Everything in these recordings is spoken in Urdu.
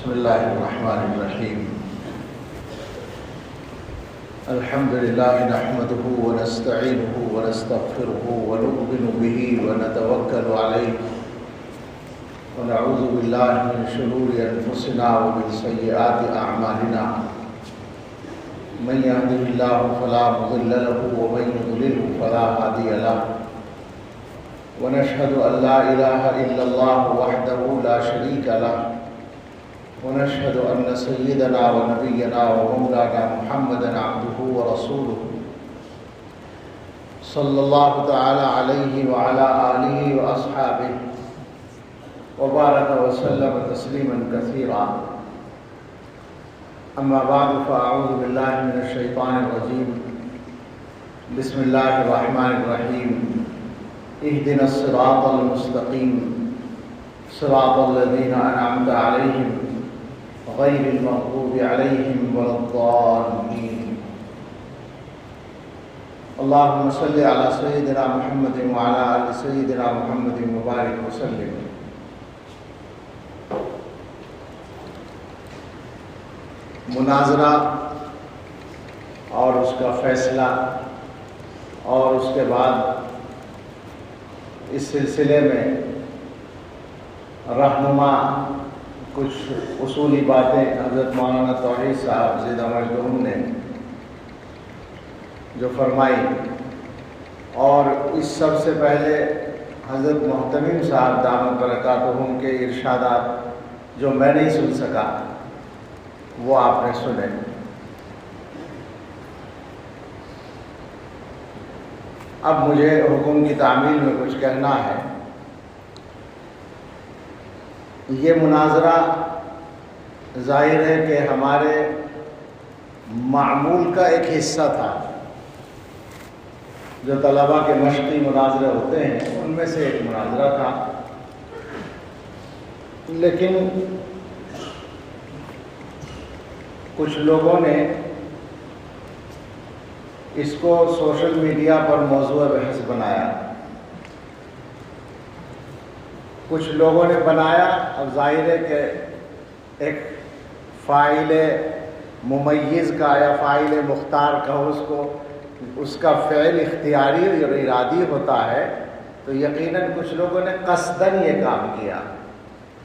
بسم اللہ الرحمن الرحیم الحمد للہ نحمده ونستعینه ونستغفره ونؤمن به ونتوکل علیہ ونعوذ باللہ من شرور انفسنا ومن سیئات اعمالنا من يهده الله فلا مضل له ومن يضلل فلا هادي له ونشهد ان لا اله الا الله وحده لا شريك له ونشهد أن سيدنا ونبينا ومولانا محمدا عبده ورسوله صلى الله تعالى عليه وعلى آله وأصحابه وبارك وسلم تسليما كثيرا أما بعد فأعوذ بالله من الشيطان الرجيم بسم الله الرحمن الرحيم اهدنا الصراط المستقيم صراط الذين أنعمت عليهم غير المغضوب عليهم ولا الضالين اللهم صل على سيدنا محمد وعلى آل سيدنا محمد وبارك وسلم. مناظرہ اور اس کا فیصلہ اور اس کے بعد اس سلسلے میں رہنما کچھ اصولی باتیں حضرت مولانا توحید صاحب زندہ مجدہم نے جو فرمائی، اور اس سب سے پہلے حضرت محتمم صاحب دامت برکاتہم کے ارشادات جو میں نہیں سن سکا وہ آپ نے سنے. اب مجھے حکم کی تعمیل میں کچھ کہنا ہے. یہ مناظرہ ظاہر ہے کہ ہمارے معمول کا ایک حصہ تھا. جو طلباء کے مشقی مناظرے ہوتے ہیں ان میں سے ایک مناظرہ تھا، لیکن کچھ لوگوں نے اس کو سوشل میڈیا پر موضوع بحث بنایا. کچھ لوگوں نے بنایا، اب ظاہر ہے کہ ایک فاعل ممیز کا یا فاعل مختار کا اس کا فعل اختیاری اور ارادی ہوتا ہے، تو یقیناً کچھ لوگوں نے قصداً یہ کام کیا.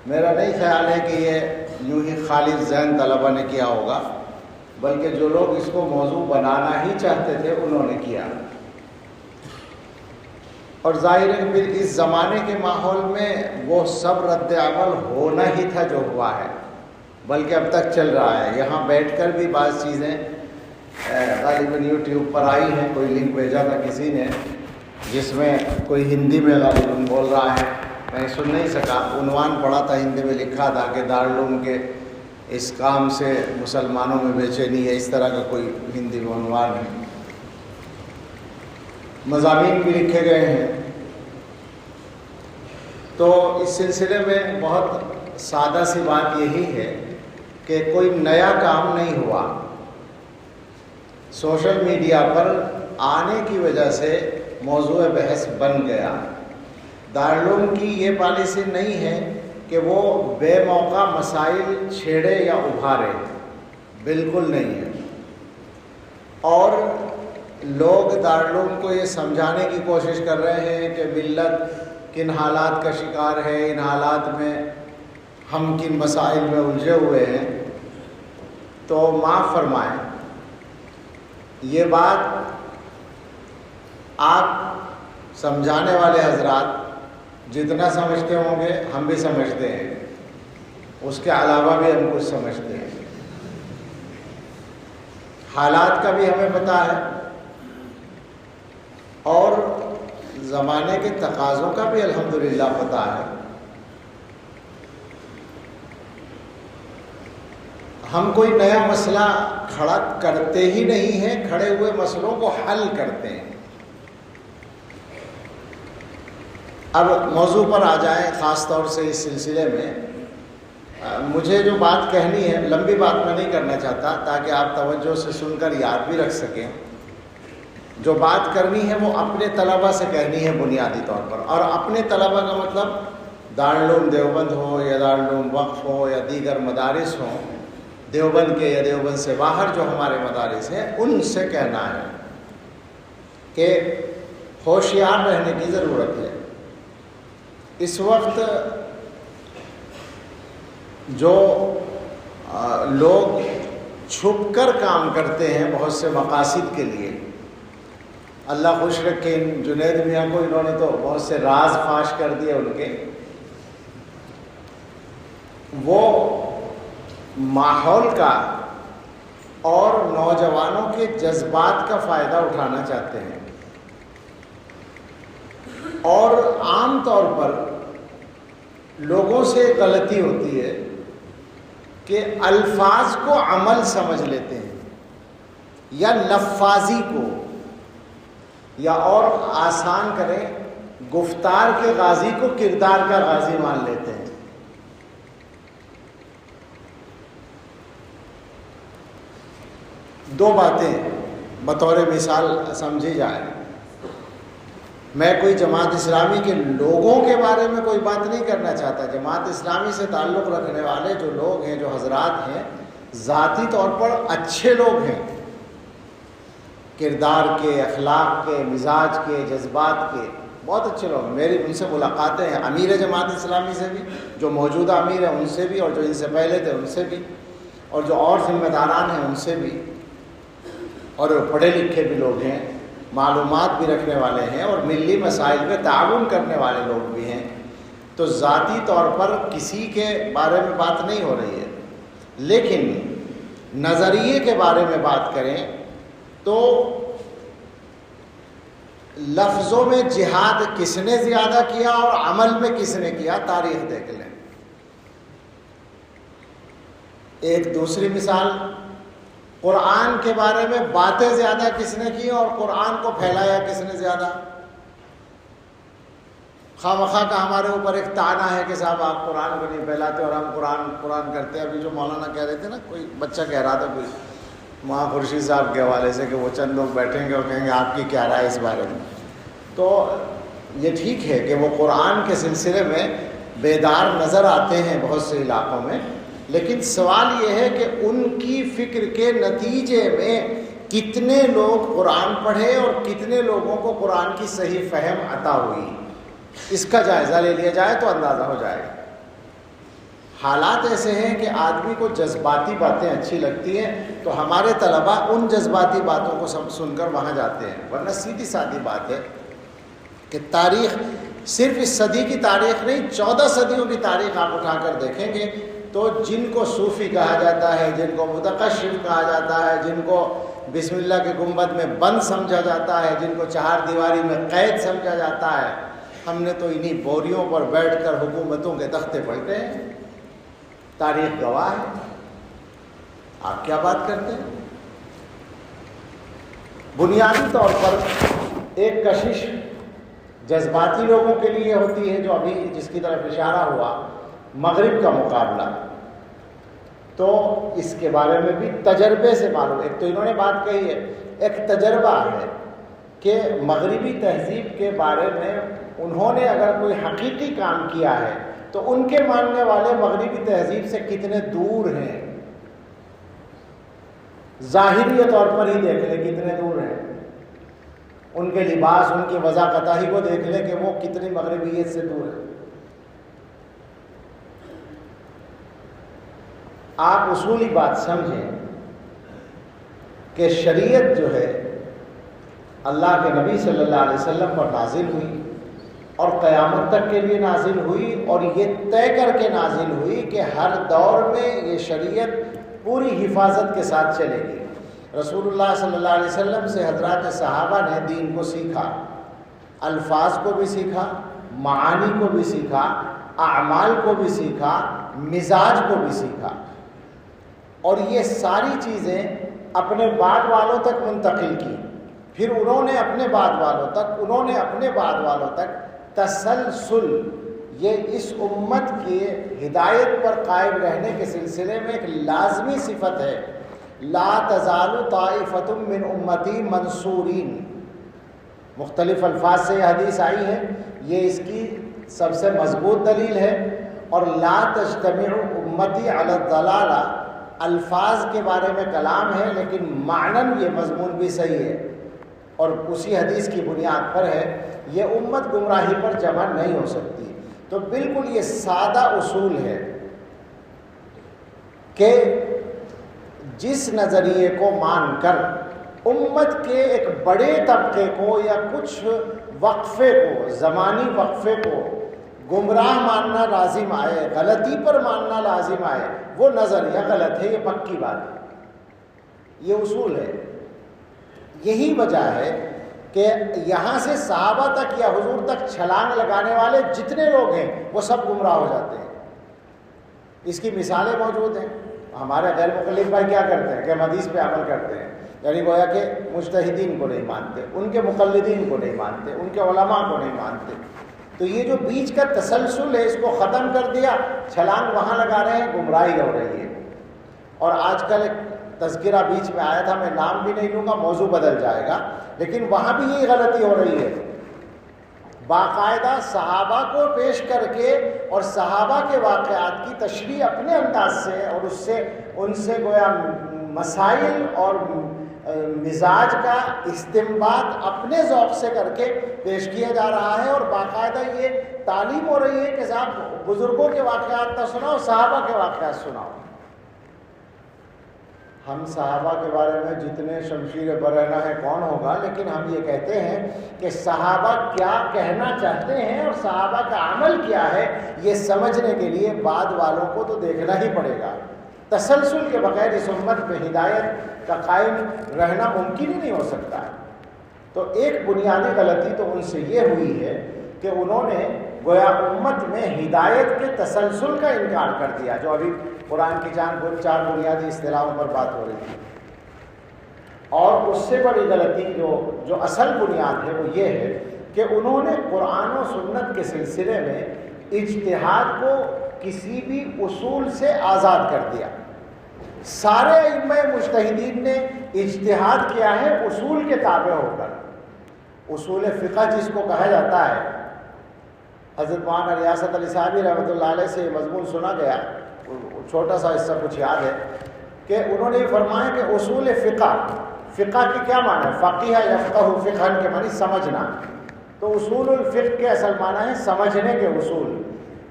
میرا نہیں خیال ہے کہ یہ یوں ہی خالص ذہن طلبہ نے کیا ہوگا، بلکہ جو لوگ اس کو موضوع بنانا ہی چاہتے تھے انہوں نے کیا. اور ظاہر ہے پھر اس زمانے کے ماحول میں وہ سب رد عمل ہونا ہی تھا جو ہوا ہے، بلکہ اب تک چل رہا ہے. یہاں بیٹھ کر بھی بعض چیزیں غالباً یوٹیوب پر آئی ہیں. کوئی لنک بھیجا تھا کسی نے جس میں کوئی ہندی میں غالباً بول رہا ہے، میں سن نہیں سکا. عنوان پڑھا تھا ہندی میں، لکھا تھا کہ دارالعلوم کے اس کام سے مسلمانوں میں بے چینی ہے، اس طرح کا کوئی ہندی میں عنوان ہے. مضامین بھی لکھے گئے ہیں. تو اس سلسلے میں بہت سادہ سی بات یہی ہے کہ کوئی نیا کام نہیں ہوا. سوشل میڈیا پر آنے کی وجہ سے موضوع بحث بن گیا. دارالعلوم کی یہ پالیسی نہیں ہے کہ وہ بے موقع مسائل چھیڑے یا ابھارے، بالکل نہیں ہے. اور لوگ دارالعلوم کو یہ سمجھانے کی کوشش کر رہے ہیں کہ ملت کن حالات کا شکار ہے، ان حالات میں ہم کن مسائل میں الجھے ہوئے ہیں. تو معاف فرمائیں، یہ بات آپ سمجھانے والے حضرات جتنا سمجھتے ہوں گے ہم بھی سمجھتے ہیں، اس کے علاوہ بھی ہم کچھ سمجھتے ہیں. حالات کا بھی ہمیں پتہ ہے اور زمانے کے تقاضوں کا بھی الحمدللہ پتہ ہے. ہم کوئی نیا مسئلہ کھڑا کرتے ہی نہیں ہیں، کھڑے ہوئے مسئلوں کو حل کرتے ہیں. اب موضوع پر آ جائیں. خاص طور سے اس سلسلے میں مجھے جو بات کہنی ہے، لمبی بات میں نہیں کرنا چاہتا تاکہ آپ توجہ سے سن کر یاد بھی رکھ سکیں. جو بات کرنی ہے وہ اپنے طلبہ سے کہنی ہے بنیادی طور پر. اور اپنے طلبہ کا مطلب دارالعلوم دیوبند ہو یا دارالعلوم وقف ہو یا دیگر مدارس ہوں دیوبند کے یا دیوبند سے باہر جو ہمارے مدارس ہیں، ان سے کہنا ہے کہ ہوشیار رہنے کی ضرورت ہے۔ اس وقت جو لوگ چھپ کر کام کرتے ہیں بہت سے مقاصد کے لیے، اللہ خوش رکھے ان جنید میاں کو، انہوں نے تو بہت سے راز فاش کر دیے ان کے، وہ ماحول کا اور نوجوانوں کے جذبات کا فائدہ اٹھانا چاہتے ہیں، اور عام طور پر لوگوں سے غلطی ہوتی ہے کہ الفاظ کو عمل سمجھ لیتے ہیں، یا لفاظی کو، یا اور آسان کریں گفتار کے غازی کو کردار کا غازی مان لیتے ہیں۔ دو باتیں بطور مثال سمجھی جائیں، میں کوئی جماعت اسلامی کے لوگوں کے بارے میں کوئی بات نہیں کرنا چاہتا، جماعت اسلامی سے تعلق رکھنے والے جو لوگ ہیں، جو حضرات ہیں، ذاتی طور پر اچھے لوگ ہیں، کردار کے، اخلاق کے، مزاج کے، جذبات کے، بہت اچھے لوگ ہیں۔ میری ان سے ملاقاتیں ہیں، امیر جماعت اسلامی سے بھی، جو موجودہ امیر ہیں ان سے بھی، اور جو ان سے پہلے تھے ان سے بھی، اور جو اور ذمہ داران ہیں ان سے بھی، اور پڑھے لکھے بھی لوگ ہیں، معلومات بھی رکھنے والے ہیں، اور ملی مسائل میں تعاون کرنے والے لوگ بھی ہیں۔ تو ذاتی طور پر کسی کے بارے میں بات نہیں ہو رہی ہے، لیکن نظریے کے بارے میں بات کریں تو لفظوں میں جہاد کس نے زیادہ کیا اور عمل میں کس نے کیا، تاریخ دیکھ لیں۔ ایک دوسری مثال، قرآن کے بارے میں باتیں زیادہ کس نے کی اور قرآن کو پھیلایا کس نے زیادہ۔ خواہ مخواہ کا ہمارے اوپر ایک طعنہ ہے کہ صاحب آپ قرآن کو نہیں پھیلاتے اور ہم قرآن کرتے ہیں۔ ابھی جو مولانا کہہ رہے تھے نا، کوئی بچہ کہہ رہا تھا کوئی وہاں خورشید صاحب کے حوالے سے، کہ وہ چند لوگ بیٹھیں گے اور کہیں گے آپ کی کیا رائے اس بارے میں۔ تو یہ ٹھیک ہے کہ وہ قرآن کے سلسلے میں بیدار نظر آتے ہیں بہت سے علاقوں میں، لیکن سوال یہ ہے کہ ان کی فکر کے نتیجے میں کتنے لوگ قرآن پڑھے اور کتنے لوگوں کو قرآن کی صحیح فہم عطا ہوئی، اس کا جائزہ لے لیا جائے تو اندازہ ہو جائے گا۔ حالات ایسے ہیں کہ آدمی کو جذباتی باتیں اچھی لگتی ہیں، تو ہمارے طلباء ان جذباتی باتوں کو سن کر وہاں جاتے ہیں، ورنہ سیدھی سادی بات ہے کہ تاریخ صرف اس صدی کی تاریخ نہیں، 14 صدیوں کی تاریخ آپ اٹھا کر دیکھیں گے تو جن کو صوفی کہا جاتا ہے، جن کو متقشف کہا جاتا ہے، جن کو بسم اللہ کے گنبد میں بند سمجھا جاتا ہے، جن کو چہار دیواری میں قید سمجھا جاتا ہے، ہم نے تو انہی بوریوں پر بیٹھ کر حکومتوں کے تختے پلٹے ہیں۔ تاریخ گواہ ہے، آپ کیا بات کرتے ہیں؟ بنیادی طور پر ایک کشش جذباتی لوگوں کے لیے ہوتی ہے، جو ابھی جس کی طرف اشارہ ہوا، مغرب کا مقابلہ، تو اس کے بارے میں بھی تجربے سے معلوم۔ ایک تو انہوں نے بات کہی ہے، ایک تجربہ ہے کہ مغربی تہذیب کے بارے میں انہوں نے اگر کوئی حقیقی کام کیا ہے تو ان کے ماننے والے مغربی تہذیب سے کتنے دور ہیں، ظاہری طور پر ہی دیکھ لیں کتنے دور ہیں، ان کے لباس، ان کی وضاحت ہی کو دیکھ لیں کہ وہ کتنی مغربیت سے دور ہے۔ آپ اصولی بات سمجھیں کہ شریعت جو ہے اللہ کے نبی صلی اللہ علیہ وسلم پر نازل ہوئی اور قیامت تک کے لیے نازل ہوئی، اور یہ طے کر کے نازل ہوئی کہ ہر دور میں یہ شریعت پوری حفاظت کے ساتھ چلے گی۔ رسول اللہ صلی اللہ علیہ وسلم سے حضرات صحابہ نے دین کو سیکھا، الفاظ کو بھی سیکھا، معانی کو بھی سیکھا، اعمال کو بھی سیکھا، مزاج کو بھی سیکھا، اور یہ ساری چیزیں اپنے بعد والوں تک منتقل کی۔ پھر انہوں نے اپنے بعد والوں تک تسلسل، یہ اس امت کی ہدایت پر قائم رہنے کے سلسلے میں ایک لازمی صفت ہے۔ لا تزال طائفۃ من امتی منصورین، مختلف الفاظ سے یہ حدیث آئی ہے، یہ اس کی سب سے مضبوط دلیل ہے، اور لا تجتمع امتی علی الضلالہ الفاظ کے بارے میں کلام ہے، لیکن معنن یہ مضمون بھی صحیح ہے اور اسی حدیث کی بنیاد پر ہے، یہ امت گمراہی پر جمع نہیں ہو سکتی۔ تو بالکل یہ سادہ اصول ہے کہ جس نظریے کو مان کر امت کے ایک بڑے طبقے کو یا کچھ وقفے کو، زمانی وقفے کو گمراہ ماننا لازم آئے، غلطی پر ماننا لازم آئے، وہ نظریہ غلط ہے، یہ پکی بات ہے، یہ اصول ہے۔ یہی وجہ ہے کہ یہاں سے صحابہ تک یا حضور تک چھلانگ لگانے والے جتنے لوگ ہیں وہ سب گمراہ ہو جاتے ہیں۔ اس کی مثالیں موجود ہیں۔ ہمارے غیر مقلد بھائی کیا کرتے ہیں کہ ہم حدیث پہ عمل کرتے ہیں، یعنی گویا کہ مجتہدین کو نہیں مانتے، ان کے مقلدین کو نہیں مانتے، ان کے علماء کو نہیں مانتے۔ تو یہ جو بیچ کا تسلسل ہے اس کو ختم کر دیا، چھلانگ وہاں لگا رہے ہیں، گمراہی ہو رہی ہے۔ اور آج کل ایک تذکرہ بیچ میں آیا تھا، میں نام بھی نہیں لوں گا، موضوع بدل جائے گا، لیکن وہاں بھی یہی غلطی ہو رہی ہے۔ باقاعدہ صحابہ کو پیش کر کے اور صحابہ کے واقعات کی تشریح اپنے انداز سے اور ان سے گویا مسائل اور مزاج کا استنباط اپنے ذوق سے کر کے پیش کیا جا رہا ہے، اور باقاعدہ یہ تعلیم ہو رہی ہے کہ صاحب بزرگوں کے واقعات نہ سناؤ، صحابہ کے واقعات سناؤ۔ ہم صحابہ کے بارے میں جتنے شمشیر برہنہ ہیں کون ہوگا، لیکن ہم یہ کہتے ہیں کہ صحابہ کیا کہنا چاہتے ہیں اور صحابہ کا عمل کیا ہے، یہ سمجھنے کے لیے بعد والوں کو تو دیکھنا ہی پڑے گا۔ تسلسل کے بغیر اس امت میں ہدایت کا قائم رہنا ممکن ہی نہیں ہو سکتا ہے۔ تو ایک بنیادی غلطی تو ان سے یہ ہوئی ہے کہ انہوں نے گویا امت میں ہدایت کے تسلسل کا انکار کر دیا، جو ابھی قرآن کی چار بنیادی اصطلاحوں پر بات ہو رہی تھی۔ اور اس سے بڑی غلطی جو اصل بنیاد ہے وہ یہ ہے کہ انہوں نے قرآن و سنت کے سلسلے میں اجتہاد کو کسی بھی اصول سے آزاد کر دیا۔ سارے ائمہ مجتہدین نے اجتہاد کیا ہے اصول کے تابع ہو کر۔ اصول فقہ جس کو کہا جاتا ہے، حضرت مولانا ریاست علی صاحبی رحمۃ اللہ علیہ سے یہ مضمون سنا گیا، چھوٹا سا حصہ کچھ یاد ہے کہ انہوں نے یہ فرمایا کہ اصول فقہ کی کیا معنی ہے؟ فقیہ یفقہ فقہ کے معنی سمجھنا، تو اصول الفقہ کے اصل معنی ہے سمجھنے کے اصول،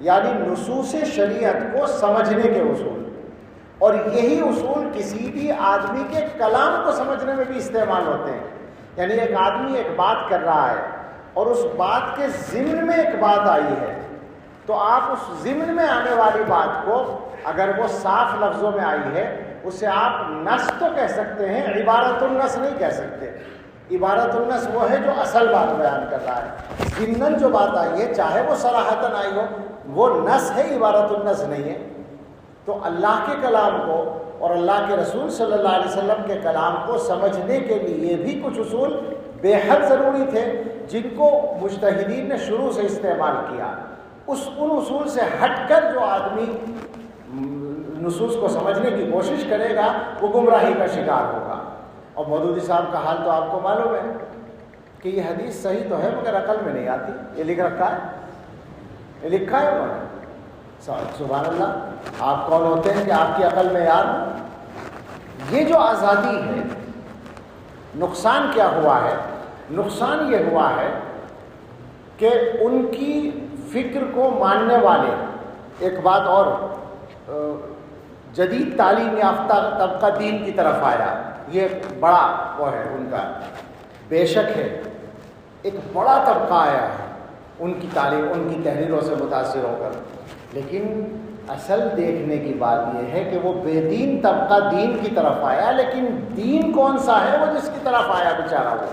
یعنی نصوص شریعت کو سمجھنے کے اصول۔ اور یہی اصول کسی بھی آدمی کے کلام کو سمجھنے میں بھی استعمال ہوتے ہیں، یعنی ایک آدمی ایک بات کر رہا ہے اور اس بات کے ضمن میں ایک بات آئی ہے، تو آپ اس ضمن میں آنے والی بات کو اگر وہ صاف لفظوں میں آئی ہے اسے آپ نص تو کہہ سکتے ہیں، عبارت النص نہیں کہہ سکتے۔ عبارت النص وہ ہے جو اصل بات بیان کر رہا ہے، ضمناً جو بات آئی ہے چاہے وہ صراحتاً آئی ہو وہ نص ہے، عبارت النص نہیں ہے۔ تو اللہ کے کلام کو اور اللہ کے رسول صلی اللہ علیہ وسلم کے کلام کو سمجھنے کے لیے بھی کچھ اصول بے حد ضروری تھے جن کو مجتہدین نے شروع سے استعمال کیا۔ ان اصول سے ہٹ کر جو آدمی نصوص کو سمجھنے کی کوشش کرے گا وہ گمراہی کا شکار ہوگا۔ اور مودودی صاحب کا حال تو آپ کو معلوم ہے کہ یہ حدیث صحیح تو ہے مگر عقل میں نہیں آتی، یہ لکھ رکھا ہے، یہ لکھا ہے انہوں نے۔ سبحان اللہ، آپ کون ہوتے ہیں کہ آپ کی عقل میں یاد ہو؟ یہ جو آزادی ہے، نقصان کیا ہوا ہے؟ نقصان یہ ہوا ہے کہ ان کی فکر کو ماننے والے، ایک بات اور، جدید تعلیم یافتہ طبقہ دین کی طرف آیا، یہ بڑا وہ ہے ان کا، بے شک ہے ایک بڑا طبقہ آیا ہے ان کی تعلیم، ان کی تحریروں سے متاثر ہو کر، لیکن اصل دیکھنے کی بات یہ ہے کہ وہ بے دین طبقہ دین کی طرف آیا، لیکن دین کون سا ہے وہ جس کی طرف آیا بیچارہ وہ؟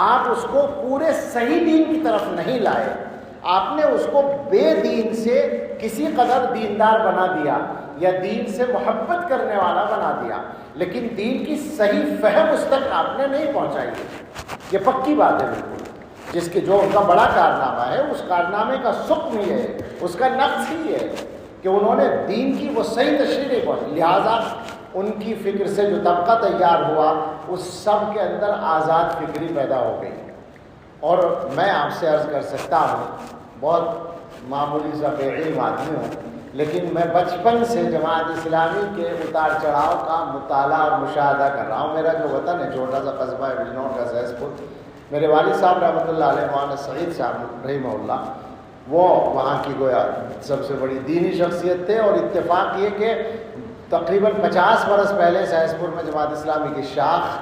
آپ اس کو پورے صحیح دین کی طرف نہیں لائے، آپ نے اس کو بے دین سے کسی قدر دیندار بنا دیا یا دین سے محبت کرنے والا بنا دیا، لیکن دین کی صحیح فہم اس تک آپ نے نہیں پہنچائی۔ یہ پکی بات ہے بالکل، جس کے جو ان کا بڑا کارنامہ ہے اس کارنامے کا سقم یہ ہے، اس کا نقص ہی ہے کہ انہوں نے دین کی وہ صحیح تشریح نہیں پہنچی، لہٰذا ان کی فکر سے جو طبقہ تیار ہوا اس سب کے اندر آزاد فکری پیدا ہو گئی۔ اور میں آپ سے عرض کر سکتا ہوں بہت معمولی سا بے علم آدمی ہوں، لیکن میں بچپن سے جماعت اسلامی کے اتار چڑھاؤ کا مطالعہ اور مشاہدہ کر رہا ہوں۔ میرا جو وطن ہے چھوٹا سا قصبہ ہے بجنور کا سہس پور، میرے والد صاحب رحمۃ اللہ علیہ مولانا سعید صاحب رحمہ اللہ، وہ وہاں کی گویا سب سے بڑی دینی شخصیت تھے، اور اتفاق یہ کہ تقریباً 50 برس پہلے سہس پور میں جماعت اسلامی کی شاخ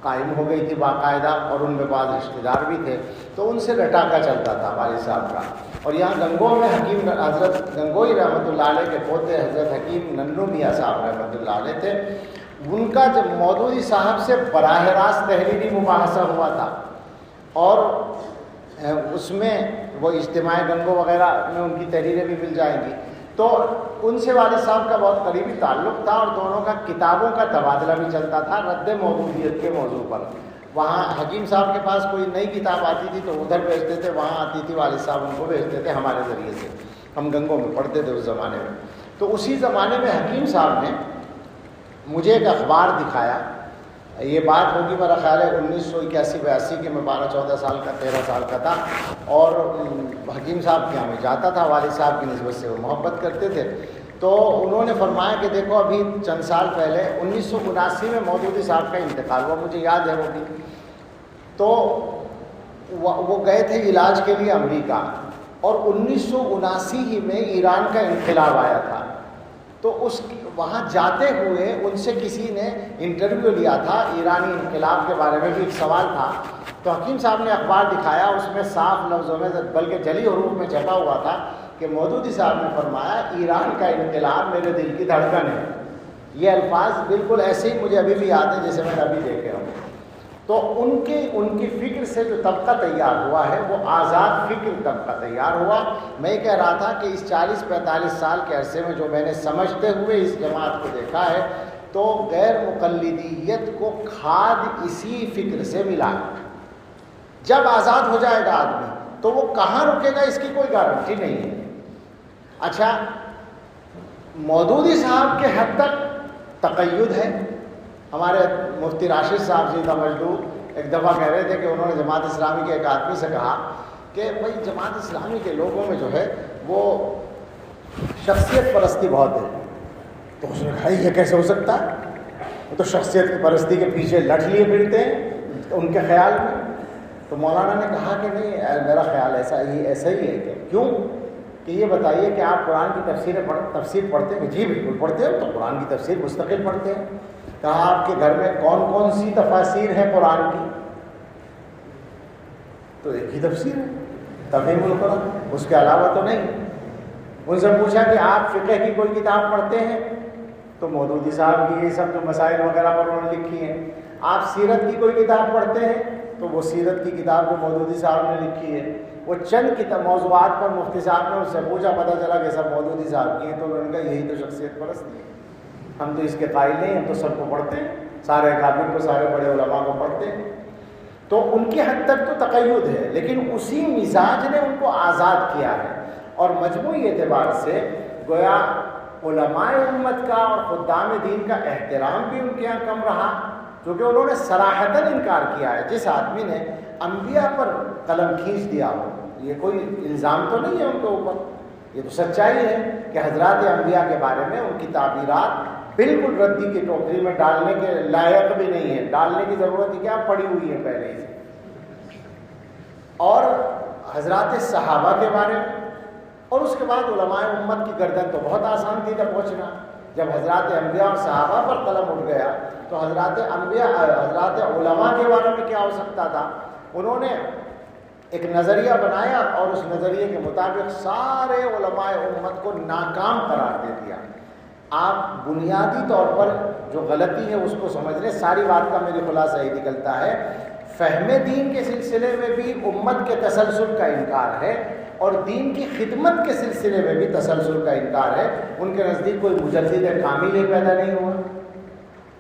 قائم ہو گئی تھی باقاعدہ، اور ان میں بعض رشتہ دار بھی تھے، تو ان سے لٹاکا چلتا تھا والد صاحب کا۔ اور یہاں گنگو میں حکیم حضرت گنگوئی رحمۃ اللہ علیہ کے پوتے حضرت حکیم ننو میاں صاحب رحمۃ اللہ علیہ تھے، ان کا جب مودودی صاحب سے براہ راست تحریری مباحثہ ہوا تھا، اور اس میں وہ اجتماع گنگو وغیرہ میں ان کی تحریریں بھی مل جائیں گی، تو ان سے والد صاحب کا بہت قریبی تعلق تھا، اور دونوں کا کتابوں کا تبادلہ بھی چلتا تھا رد مودودیت کے موضوع پر۔ وہاں حکیم صاحب کے پاس کوئی نئی کتاب آتی تھی تو ادھر بھیجتے تھے، وہاں آتی تھی والد صاحب ان کو بھیجتے تھے ہمارے ذریعے سے، ہم گنگو میں پڑھتے تھے اس زمانے میں۔ تو اسی زمانے میں حکیم صاحب نے مجھے ایک اخبار دکھایا، یہ بات ہوگی میرا خیال ہے 1981-82 کے، میں 12-14 سال کا 13 سال کا تھا، اور حکیم صاحب کے یہاں میں جاتا تھا، والد صاحب کی نسبت سے وہ محبت کرتے تھے، تو انہوں نے فرمایا کہ دیکھو ابھی چند سال پہلے 1979 میں مودودی صاحب کا انتقال ہوا، مجھے یاد ہے وہ بھی، تو وہ گئے تھے علاج کے لیے امریکہ، اور 1979 ہی میں ایران کا انقلاب آیا تھا، تو وہاں جاتے ہوئے ان سے کسی نے انٹرویو لیا تھا، ایرانی انقلاب کے بارے میں بھی ایک سوال تھا، تو حکیم صاحب نے اخبار دکھایا، اس میں صاف لفظوں میں بلکہ جلی حروف میں چھپا ہوا تھا کہ مودودی صاحب نے فرمایا ایران کا انقلاب میرے دل کی دھڑکن ہے۔ یہ الفاظ بالکل ایسے ہی مجھے ابھی بھی یاد ہیں جیسے میں نے ابھی دیکھ رہا ہوں۔ تو ان کی فکر سے جو طبقہ تیار ہوا ہے وہ آزاد فکر طبقہ تیار ہوا۔ میں کہہ رہا تھا کہ اس 40-45 سال کے عرصے میں جو میں نے سمجھتے ہوئے اس جماعت کو دیکھا ہے، تو غیر مقلدیت کو کھاد اسی فکر سے ملا ہے۔ جب آزاد ہو جائے گا آدمی تو وہ کہاں رکے گا اس کی کوئی گارنٹی نہیں ہے۔ اچھا، مودودی صاحب کے حد تک تقید ہے۔ ہمارے مفتی راشد صاحب سیدھا مجدور ایک دفعہ کہہ رہے تھے کہ انہوں نے جماعت اسلامی کے ایک آدمی سے کہا کہ بھائی جماعت اسلامی کے لوگوں میں جو ہے وہ شخصیت پرستی بہت ہے، تو اس نے کہا یہ کیسے ہو سکتا ہے، وہ تو شخصیت کی پرستی کے پیچھے لٹ لیے پھرتے ہیں ان کے خیال میں۔ تو مولانا نے کہا کہ نہیں، میرا خیال ایسا ہی ہے کہ کیوں، کہ یہ بتائیے کہ آپ قرآن کی تفسیر پڑھتے ہیں؟ جی بالکل پڑھتے ہیں، تو قرآن کی تفسیر مستقل پڑھتے ہیں۔ کہا آپ کے گھر میں کون کون سی تفاسیر ہیں قرآن کی؟ تو ایک ہی تفسیر ہے، تفہیم القرآن، اس کے علاوہ تو نہیں۔ ان سے پوچھا کہ آپ فقہ کی کوئی کتاب پڑھتے ہیں؟ تو مودودی صاحب کی یہ سب جو مسائل وغیرہ پر انہوں نے لکھی ہیں۔ آپ سیرت کی کوئی کتاب پڑھتے ہیں؟ تو وہ سیرت کی کتاب جو مودودی صاحب نے لکھی ہے۔ وہ چند موضوعات پر مفتی صاحب نے اس سے پوچھا، پتہ چلا کہ سب مودودی صاحب کی ہیں، تو انہوں نے کہا یہی تو شخصیت پرستی ہے، ہم تو اس کے قائل نہیں، ہم تو سب کو پڑھتے ہیں، سارے اکابر کو، سارے بڑے علماء کو پڑھتے ہیں۔ تو ان کی حد تک تو تقید ہے، لیکن اسی مزاج نے ان کو آزاد کیا ہے۔ اور مجموعی اعتبار سے گویا علماء امت کا اور خدام دین کا احترام بھی ان کے یہاں کم رہا، کیونکہ انہوں نے صراحتاً انکار کیا ہے۔ جس آدمی نے انبیاء پر قلم کھینچ دیا ہو، یہ کوئی الزام تو نہیں ہے ان کے اوپر، یہ تو سچائی ہے کہ حضرات انبیاء کے بارے میں ان کی تعبیرات بالکل ردی کی ٹوکری میں ڈالنے کے لائق بھی نہیں ہے، ڈالنے کی ضرورت ہی کیا، پڑی ہوئی ہے پہلے ہی سے۔ اور حضرات صحابہ کے بارے میں، اور اس کے بعد علماء امت کی گردن تو بہت آسان تھی تب پہنچنا۔ جب حضرات انبیاء اور صحابہ پر قلم اٹھ گیا تو حضرات علماء کے بارے میں کیا ہو سکتا تھا؟ انہوں نے ایک نظریہ بنایا اور اس نظریے کے مطابق سارے علماء امت کو ناکام قرار دے دیا۔ آپ بنیادی طور پر جو غلطی ہے اس کو سمجھ لیں۔ ساری بات کا میری خلاصہ یہ نکلتا ہے، فہم دین کے سلسلے میں بھی امت کے تسلسل کا انکار ہے، اور دین کی خدمت کے سلسلے میں بھی تسلسل کا انکار ہے۔ ان کے نزدیک کوئی مجدد کامل ہی پیدا نہیں ہوا۔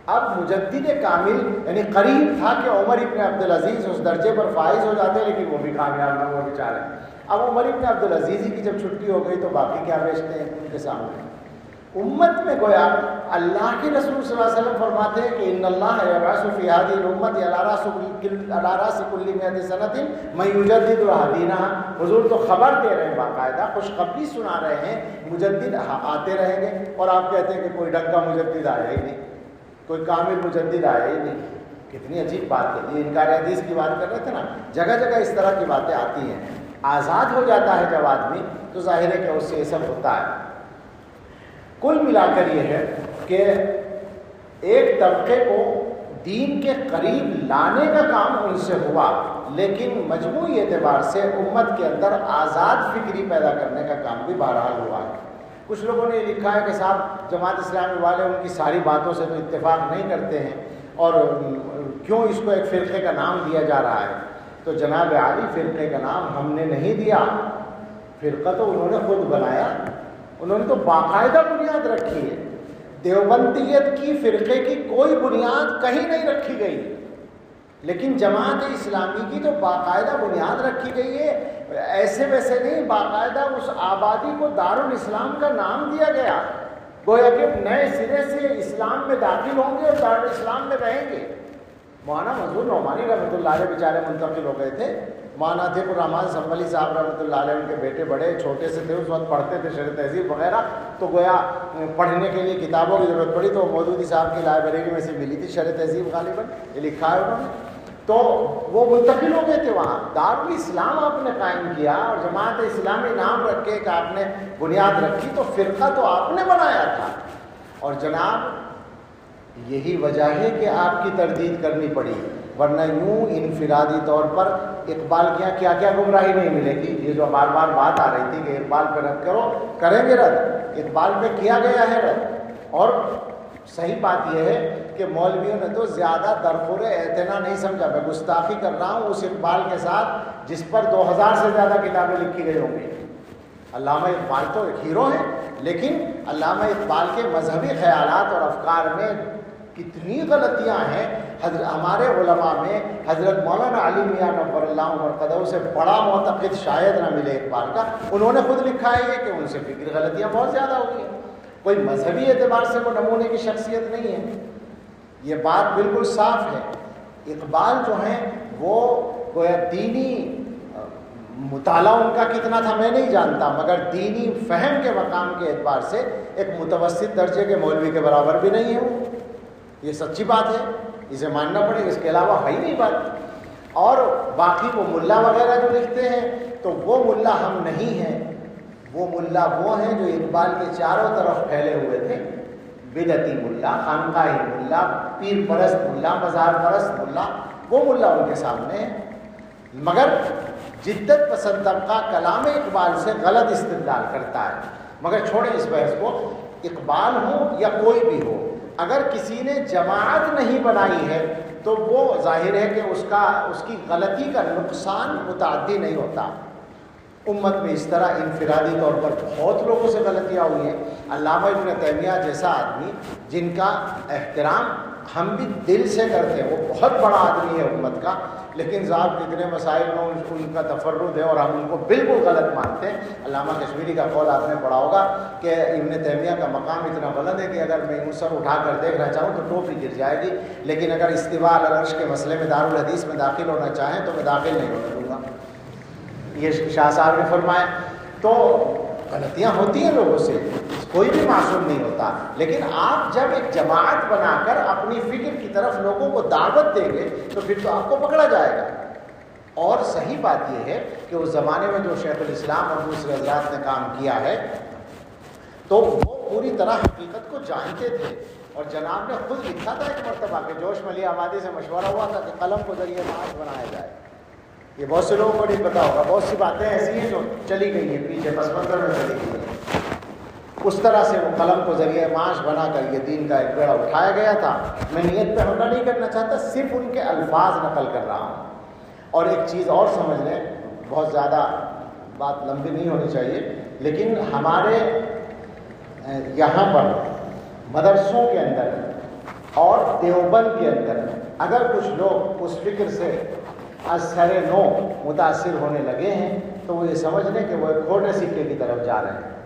اب مجدد کامل یعنی قریب تھا کہ عمر ابن عبدالعزیز اس درجے پر فائز ہو جاتے، لیکن وہ بھی کامیاب نہ ہوئے بیچارے۔ اب عمر ابن عبدالعزیز کی جب چھٹی ہو گئی تو باقی کیا بیچتے ہیں ان کے سامنے؟ امت میں گویا اللہ کے رسول صلی اللہ علیہ وسلم فرماتے ہیں کہ ان اللہ یبعث فی هذه الامت علی راس کل 100 سنۃ من یجدد دینہا. حضور تو خبر دے رہے ہیں، باقاعدہ خوشخبری سنا رہے ہیں، مجدد آتے رہیں گے. اور آپ کہتے ہیں کہ کوئی ڈنگ کا مجدد آیا ہی نہیں، کوئی کامل مجدد آیا ہی نہیں. کتنی عجیب بات ہے. یہ انکار حدیث کی بات کر رہے تھے نا، جگہ جگہ اس طرح کی باتیں آتی ہیں. آزاد ہو جاتا ہے جب آدمی تو ظاہر ہے کہ اس سے یہ سب ہوتا ہے. کل ملا کر یہ ہے کہ ایک طبقے کو دین کے قریب لانے کا کام ان سے ہوا، لیکن مجموعی اعتبار سے امت کے اندر آزاد فکری پیدا کرنے کا کام بھی بہرحال ہوا ہے. کچھ لوگوں نے یہ لکھا ہے کہ صاحب جماعت اسلامی والے ان کی ساری باتوں سے تو اتفاق نہیں کرتے ہیں، اور کیوں اس کو ایک فرقے کا نام دیا جا رہا ہے. تو جناب عالی فرقے کا نام ہم نے نہیں دیا، فرقہ تو انہوں نے خود بنایا. انہوں نے تو باقاعدہ بنیاد رکھی ہے. دیوبندیت کی فرقے کی کوئی بنیاد کہیں نہیں رکھی گئی، لیکن جماعت اسلامی کی تو باقاعدہ بنیاد رکھی گئی ہے. ایسے ویسے نہیں، باقاعدہ اس آبادی کو دارالاسلام کا نام دیا گیا، گویا کہ نئے سرے سے اسلام میں داخل ہوں گے اور دارالاسلام میں رہیں گے. مولانا منظور نعمانی رحمۃ اللہ علیہ بیچارے منتقل ہو گئے تھے. مولانا عتیق الرحمان سنبھلی صاحب رحمۃ اللہ علیہ، ان کے بیٹے بڑے چھوٹے سے تھے، اس وقت پڑھتے تھے شرح تہذیب وغیرہ، تو گویا پڑھنے کے لیے کتابوں کی ضرورت پڑی تو مودودی صاحب کی لائبریری میں سے ملی تھی شرح تہذیب غالباً، یہ لکھا ہے انہوں نے. تو وہ منتقل ہو گئے تھے وہاں. دارالاسلام آپ نے قائم کیا اور جماعت اسلامی نام رکھ کے کہ آپ نے بنیاد رکھی، تو فرقہ تو آپ نے بنایا تھا. اور جناب یہی وجہ ہے کہ آپ کی تردید کرنی پڑی، ورنہ یوں انفرادی طور پر اقبال کیا کیا گمراہی نہیں ملے گی. یہ جو بار بار بات آ رہی تھی کہ اقبال پہ رد کرو، کریں گے رد. اقبال پہ کیا گیا ہے رد. اور صحیح بات یہ ہے کہ مولویوں نے تو زیادہ درخور اعتنا نہیں سمجھا. میں گستاخی کر رہا ہوں اس اقبال کے ساتھ جس پر 2000 سے زیادہ کتابیں لکھی گئی ہوں گی. علامہ اقبال تو ایک ہیرو ہیں، لیکن علامہ اقبال کے مذہبی خیالات اور افکار میں کتنی غلطیاں ہیں. ہمارے علماء میں حضرت مولانا علی میاں نور اللہ مرقدہ سے بڑا معتقد شاید نہ ملے اقبال کا. انہوں نے خود لکھا ہے کہ ان سے فکری غلطیاں بہت زیادہ ہوئی ہیں. کوئی مذہبی اعتبار سے وہ نمونے کی شخصیت نہیں ہے. یہ بات بالکل صاف ہے. اقبال جو ہیں وہ گویا دینی مطالعہ ان کا کتنا تھا میں نہیں جانتا، مگر دینی فہم کے مقام کے اعتبار سے ایک متوسط درجے کے مولوی کے برابر بھی نہیں ہے وہ. یہ سچی بات ہے، اسے ماننا پڑے گا، اس کے علاوہ ہے ہی نہیں بات. اور باقی وہ ملا وغیرہ جو لکھتے ہیں تو وہ ملا ہم نہیں ہیں. وہ ملا وہ ہیں جو اقبال کے چاروں طرف پھیلے ہوئے تھے. بدعتی ملا، خانقاہی ملا، پیر پرست ملا، مزار پرست ملا، وہ ملا ان کے سامنے ہے. مگر جدت پسند طبقہ کلام اقبال سے غلط استدلال کرتا ہے. مگر چھوڑیں اس بحث کو. اقبال ہو یا کوئی بھی ہو، اگر کسی نے جماعت نہیں بنائی ہے تو وہ ظاہر ہے کہ اس کی غلطی کا نقصان متعدی نہیں ہوتا. امت میں اس طرح انفرادی طور پر بہت لوگوں سے غلطیاں ہوئی ہیں. علامہ ابن تیمیہ جیسا آدمی جن کا احترام ہم بھی دل سے کرتے ہیں، وہ بہت بڑا آدمی ہے امت کا، لیکن صاحب کتنے مسائل میں ان کا تفرد ہے اور ہم ان کو بالکل غلط مانتے ہیں. علامہ کشمیری کا قول آپ نے پڑھا ہوگا کہ ابن تیمیہ کا مقام اتنا بلند ہے کہ اگر میں یوں سر اٹھا کر دیکھنا چاہوں تو ٹوپی گر جائے گی، لیکن اگر استواء علی العرش کے مسئلے میں دارالحدیث میں داخل ہونا چاہیں تو میں داخل نہیں ہونے دوں گا. یہ شاہ صاحب نے فرمایا. تو غلطیاں ہوتی ہیں لوگوں سے، کوئی بھی معصوم نہیں ہوتا، لیکن آپ جب ایک جماعت بنا کر اپنی فکر کی طرف لوگوں کو دعوت دیں گے تو پھر تو آپ کو پکڑا جائے گا. اور صحیح بات یہ ہے کہ اس زمانے میں جو شیخ الاسلام اور دوسرے حضرات نے کام کیا ہے تو وہ پوری طرح حقیقت کو جانتے تھے. اور جناب نے خود لکھا تھا ایک مرتبہ کہ جوش ملی آبادی سے مشورہ ہوا تھا کہ قلم کو ذریعہ معاش بنایا جائے. یہ بہت سے لوگوں کو نہیں پتا ہوگا، بہت سی باتیں ایسی ہیں جو چلی گئی ہیں پیچھے پس منظر میں چلی گئی ہیں. اس طرح سے وہ قلم کو ذریعہ معاش بنا کر یہ دین کا ایک بیڑا اٹھایا گیا تھا. میں نیت پہ حملہ نہیں کرنا چاہتا، صرف ان کے الفاظ نقل کر رہا ہوں. اور ایک چیز اور سمجھ لیں، بہت زیادہ بات لمبی نہیں ہونی چاہیے، لیکن ہمارے یہاں پر مدرسوں کے اندر اور دیوبند کے اندر اگر کچھ لوگ اس فکر سے از سر نو متاثر ہونے لگے ہیں تو وہ یہ سمجھ لیں کہ وہ ایک کھوٹے سکے کی طرف جا رہے ہیں.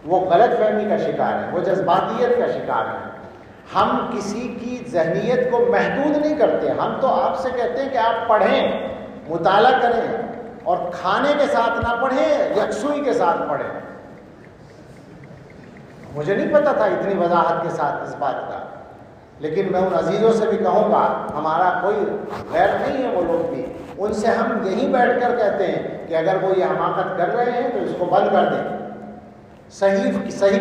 وہ غلط فہمی کا شکار ہیں، وہ جذباتیت کا شکار ہیں۔ ہم کسی کی ذہنیت کو محدود نہیں کرتے، ہم تو آپ سے کہتے ہیں کہ آپ پڑھیں، مطالعہ کریں، اور کھانے کے ساتھ نہ پڑھیں، یکسوئی کے ساتھ پڑھیں۔ مجھے نہیں پتا تھا اتنی وضاحت کے ساتھ اس بات کا، لیکن میں ان عزیزوں سے بھی کہوں گا، ہمارا کوئی غیر نہیں ہے وہ لوگ بھی، ان سے ہم یہیں بیٹھ کر کہتے ہیں کہ اگر وہ یہ حماقت کر رہے ہیں تو اس کو بند کر دیں، صحیح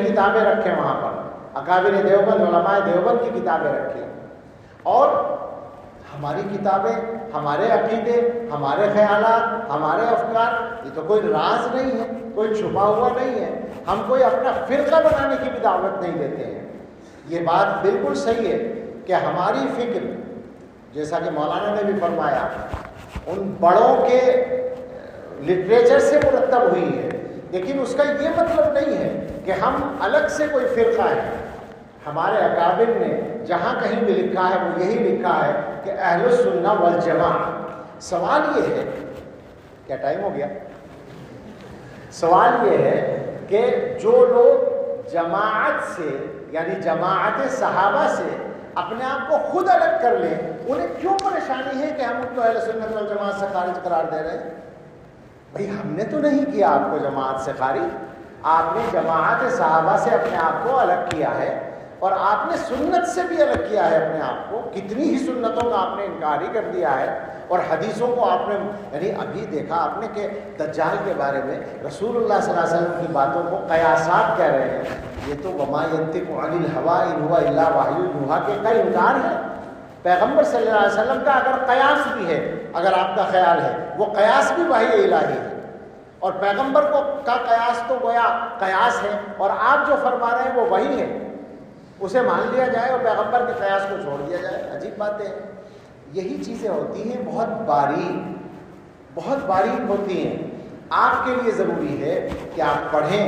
کتابیں رکھیں وہاں پر، اکابر دیوبند، علماء دیوبند کی کتابیں رکھیں، اور ہماری کتابیں، ہمارے عقیدے، ہمارے خیالات، ہمارے افکار، یہ تو کوئی راز نہیں ہے، کوئی چھپا ہوا نہیں ہے، ہم کوئی اپنا فرقہ بنانے کی بھی دعوت نہیں دیتے ہیں۔ یہ بات بالکل صحیح ہے کہ ہماری فکر، جیسا کہ مولانا نے بھی فرمایا، ان بڑوں کے لٹریچر سے مرتب ہوئی ہے، لیکن اس کا یہ مطلب نہیں ہے کہ ہم الگ سے کوئی فرقہ ہے۔ ہمارے اکابر نے جہاں کہیں بھی لکھا ہے وہ یہی لکھا ہے کہ اہل السنہ والجماعہ۔ سوال یہ ہے، کیا ٹائم ہو گیا؟ سوال یہ ہے کہ جو لوگ جماعت سے، یعنی جماعت صحابہ سے اپنے آپ کو خود الگ کر لیں، انہیں کیوں پریشانی ہے کہ ہم ان کو اہل سنت والجماعت سے خارج قرار دے رہے ہیں؟ بھئی ہم نے تو نہیں کیا آپ کو جماعت سے خارج، آپ نے جماعت صحابہ سے اپنے آپ کو الگ کیا ہے، اور آپ نے سنت سے بھی الگ کیا ہے اپنے آپ کو، کتنی ہی سنتوں کا آپ نے انکار ہی کر دیا ہے، اور حدیثوں کو آپ نے، یعنی ابھی دیکھا آپ نے کہ دجال کے بارے میں رسول اللہ صلی اللہ علیہ وسلم کی باتوں کو قیاسات کہہ رہے ہیں، یہ تو وما ینطق عن الہوی ان هو الا وحی یوحی کے کا انکار ہے۔ پیغمبر صلی اللہ علیہ وسلم کا اگر قیاس بھی ہے، اگر آپ کا خیال ہے، وہ قیاس بھی وحی الہی ہے، اور پیغمبر کو کا قیاس تو گویا قیاس ہے، اور آپ جو فرما رہے ہیں وہ وحی ہے، اسے مان لیا جائے اور پیغمبر کے قیاس کو چھوڑ دیا جائے، عجیب باتیں ہیں۔ یہی چیزیں ہوتی ہیں، بہت باریک ہوتی ہیں۔ آپ کے لیے ضروری ہے کہ آپ پڑھیں،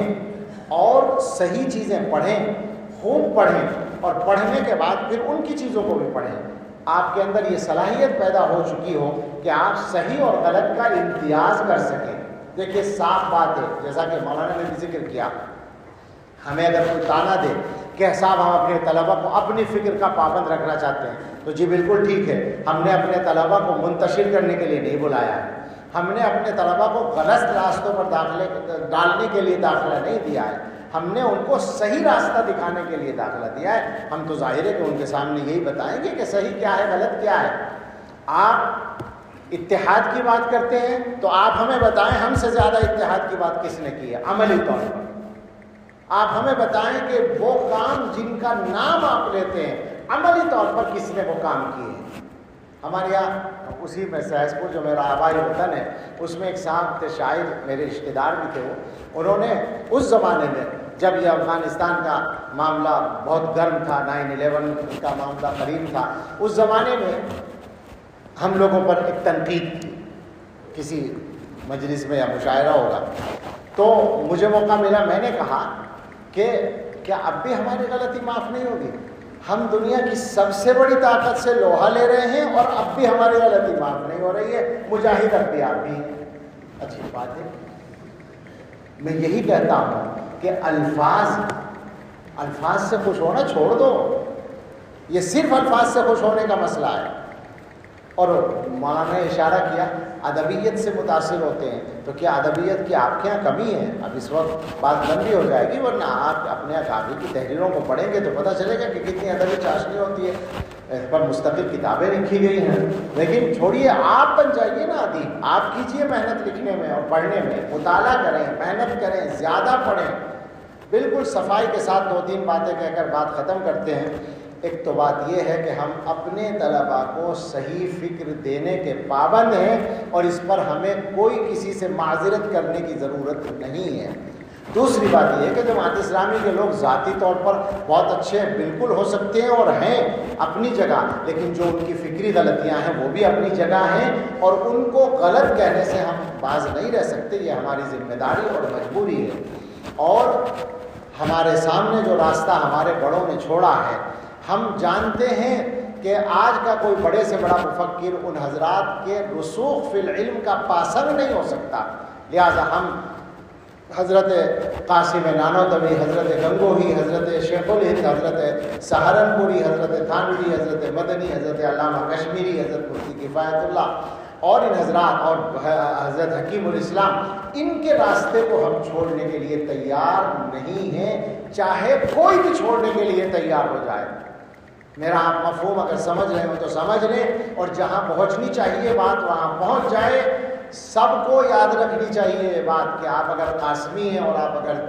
اور صحیح چیزیں پڑھیں، خوب پڑھیں، اور پڑھنے کے بعد پھر ان کی چیزوں کو بھی پڑھیں۔ آپ کے اندر یہ صلاحیت پیدا ہو چکی ہو کہ آپ صحیح اور غلط کا امتیاز کر سکیں۔ دیکھیے صاف بات ہے، جیسا کہ مولانا نے بھی ذکر کیا، ہمیں اگر کوئی تانا دے کہ صاحب ہم اپنے طلبہ کو اپنی فکر کا پابند رکھنا چاہتے ہیں، تو جی بالکل ٹھیک ہے، ہم نے اپنے طلبہ کو منتشر کرنے کے لیے نہیں بلایا ہے، ہم نے اپنے طلبہ کو غلط راستوں پر ڈالنے کے لیے داخلہ نہیں دیا ہے، ہم نے ان کو صحیح راستہ دکھانے کے لیے داخلہ دیا ہے۔ ہم تو ظاہر ہے کہ ان کے سامنے یہی بتائیں گے کہ صحیح کیا ہے، غلط کیا ہے۔ آپ اتحاد کی بات کرتے ہیں تو آپ ہمیں بتائیں ہم سے زیادہ اتحاد کی بات کس نے کی ہے عملی طور پر۔ آپ ہمیں بتائیں کہ وہ کام جن کا نام آپ لیتے ہیں عملی طور پر کس نے وہ کام کیے ہیں۔ ہمارے یہاں اسی میں سہس پور جو میرا آبائی وطن ہے، اس میں ایک صاحب تھے، شاعر، میرے رشتہ دار بھی تھے، انہوں نے اس زمانے میں جب یہ افغانستان کا معاملہ بہت گرم تھا، 9/11 کا معاملہ قریب تھا، اس زمانے میں ہم لوگوں پر ایک تنقید کی، کسی مجلس میں یا مشاعرہ ہوگا، تو مجھے موقع ملا، میں نے کہا کہ کیا اب بھی ہماری غلطی معاف نہیں ہوگی؟ ہم دنیا کی سب سے بڑی طاقت سے لوہا لے رہے ہیں اور اب بھی ہماری غلطی معاف نہیں ہو رہی ہے، مجاہد اب بھی آپ بھی ہیں۔ اچھی بات ہے، میں یہی کہتا ہوں کہ الفاظ سے خوش ہونا چھوڑ دو، یہ صرف الفاظ سے خوش ہونے کا مسئلہ ہے۔ اور مولانا نے اشارہ کیا ادبیت سے متاثر ہوتے ہیں، تو کیا ادبیت کی آپ کے یہاں کمی ہے؟ اب اس وقت بات لمبی ہو جائے گی، ورنہ آپ اپنے اکابر کی تحریروں کو پڑھیں گے تو پتہ چلے گا کہ کتنی ادبی چاشنی ہوتی ہے، اس پر مستقل کتابیں لکھی گئی ہیں۔ لیکن چھوڑیے، آپ بن جائیے نا ادیب، آپ کیجئے محنت لکھنے میں اور پڑھنے میں، مطالعہ کریں، محنت کریں، زیادہ پڑھیں۔ بالکل صفائی کے ساتھ 2-3 باتیں کہہ کر بات ختم کرتے ہیں۔ ایک تو بات یہ ہے کہ ہم اپنے طلباء کو صحیح فکر دینے کے پابند ہیں، اور اس پر ہمیں کوئی کسی سے معذرت کرنے کی ضرورت نہیں ہے۔ دوسری بات یہ ہے کہ جماعت اسلامی کے لوگ ذاتی طور پر بہت اچھے بالکل ہو سکتے ہیں اور ہیں اپنی جگہ، لیکن جو ان کی فکری غلطیاں ہیں وہ بھی اپنی جگہ ہیں، اور ان کو غلط کہنے سے ہم باز نہیں رہ سکتے، یہ ہماری ذمہ داری اور مجبوری ہے۔ اور ہمارے سامنے جو راستہ ہمارے بڑوں نے چھوڑا ہے، ہم جانتے ہیں کہ آج کا کوئی بڑے سے بڑا مفکر ان حضرات کے رسوخ فی العلم کا پاسنگ نہیں ہو سکتا، لہذا ہم حضرت قاسم نانوتوی، حضرت گنگوہی، حضرت شیخ الہند، حضرت سہارنپوری، حضرت تھانوی، حضرت مدنی، حضرت علامہ کشمیری، حضرت مفتی کفایت اللہ اور ان حضرات اور حضرت حکیم الاسلام، ان کے راستے کو ہم چھوڑنے کے لیے تیار نہیں ہیں، چاہے کوئی بھی چھوڑنے کے لیے تیار ہو جائے۔ میرا آپ مفہوم اگر سمجھ رہے ہو تو سمجھ لیں، اور جہاں پہنچنی چاہیے بات وہاں پہنچ جائے۔ سب کو یاد رکھنی چاہیے یہ بات کہ آپ اگر قاسمی ہیں اور آپ اگر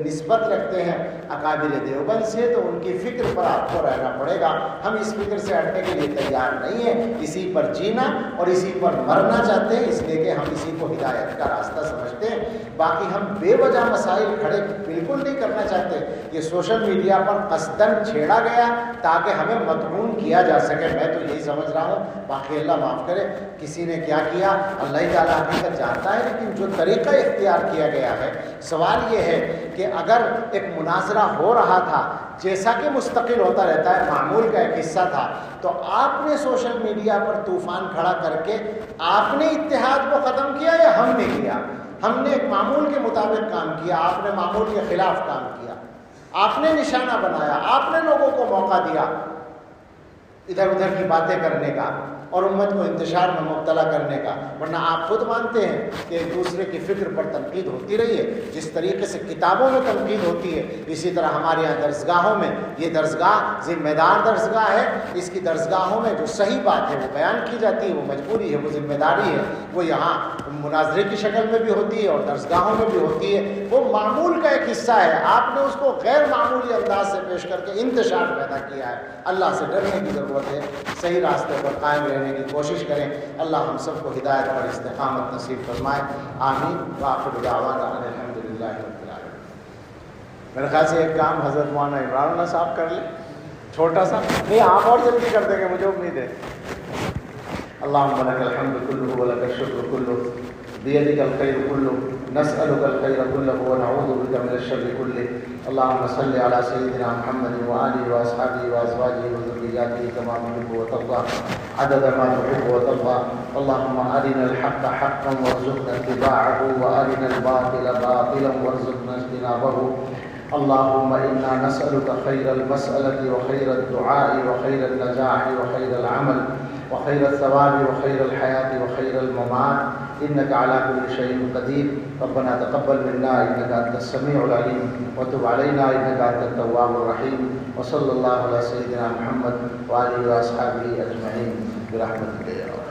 نسبت رکھتے ہیں اکابر دیوبند سے، تو ان کی فکر پر آپ کو رہنا پڑے گا۔ ہم اس فکر سے ہٹنے کے لیے تیار نہیں ہیں، اسی پر جینا اور اسی پر مرنا چاہتے ہیں، اس لیے کہ ہم اسی کو ہدایت کا راستہ سمجھتے ہیں۔ باقی ہم بے وجہ مسائل کھڑے بالکل نہیں کرنا چاہتے۔ یہ سوشل میڈیا پر قصداً چھیڑا گیا تاکہ ہمیں مطمون کیا جا سکے، میں تو یہی سمجھ رہا ہوں۔ باقی اللہ معاف کرے، کسی نے کیا کیا اللہ تعالیٰ حقیقت جانتا ہے، لیکن جو طریقہ اختیار کیا گیا ہے، سوال یہ ہے کہ اگر ایک مناظرہ ہو رہا تھا جیسا کہ مستقل ہوتا رہتا ہے، معمول کا ایک حصہ تھا، تو آپ نے سوشل میڈیا پر طوفان کھڑا کر کے آپ نے اتحاد کو ختم کیا یا ہم نے کیا؟ ہم نے ایک معمول کے مطابق کام کیا، آپ نے معمول کے خلاف کام کیا، آپ نے نشانہ بنایا، آپ نے لوگوں کو موقع دیا ادھر ادھر کی باتیں کرنے کا اور امت کو انتشار میں مبتلا کرنے کا۔ ورنہ آپ خود مانتے ہیں کہ ایک دوسرے کی فکر پر تنقید ہوتی رہی ہے، جس طریقے سے کتابوں میں تنقید ہوتی ہے، اسی طرح ہمارے یہاں درسگاہوں میں، یہ درسگاہ ذمہ دار درسگاہ ہے، اس کی درسگاہوں میں جو صحیح بات ہے وہ بیان کی جاتی ہے، وہ مجبوری ہے، وہ ذمہ داری ہے، وہ یہاں مناظرے کی شکل میں بھی ہوتی ہے اور درسگاہوں میں بھی ہوتی ہے، وہ معمول کا ایک حصہ ہے۔ آپ نے اس کو غیر معمولی انداز سے پیش کر کے انتشار پیدا کیا ہے۔ اللہ سے ڈرنے کی ضرورت ہے، صحیح راستے پر قائم رہنے کی کوشش کریں۔ اللہ ہم سب کو ہدایت پر استقامت نصیب فرمائے، آمین۔ وآخر دعوانا ان الحمدللہ رب العالمین۔ میرے خیال سے ایک کام حضرت مولانا عمران اللہ صاحب کر لیں، چھوٹا سا، نہیں آپ اور جلدی کر دیں گے، مجھے امید ہے۔ اللہم لک الحمد کلہ ولک الشکر کلہ بیدک الخیر کلہ نسألک الخیر کلہ ونعوذ بک من الشر کلہ۔ اللہم صل علی سیدنا محمد وآلہ واصحابہ وازواجہ وذریاتہ کما تحب وترضى عدد ما تحب وترضى۔ اللہم ارنا الحق حقا وارزقنا اتباعہ وارنا الباطل باطلا وارزقنا اجتنابہ۔ اللہم انا نسألک خیر المسألة وخیر الدعاء وخیر النجاح وخیر العمل وخیر الثواب وخیر الحیاة وخیر الممات انك على كل شيء قدير۔ ربنا تقبل منا انك انت السميع العليم وتب علينا انك انت التواب الرحيم، وصلى الله على سيدنا محمد وآله واصحابه اجمعين برحمتك يا رب۔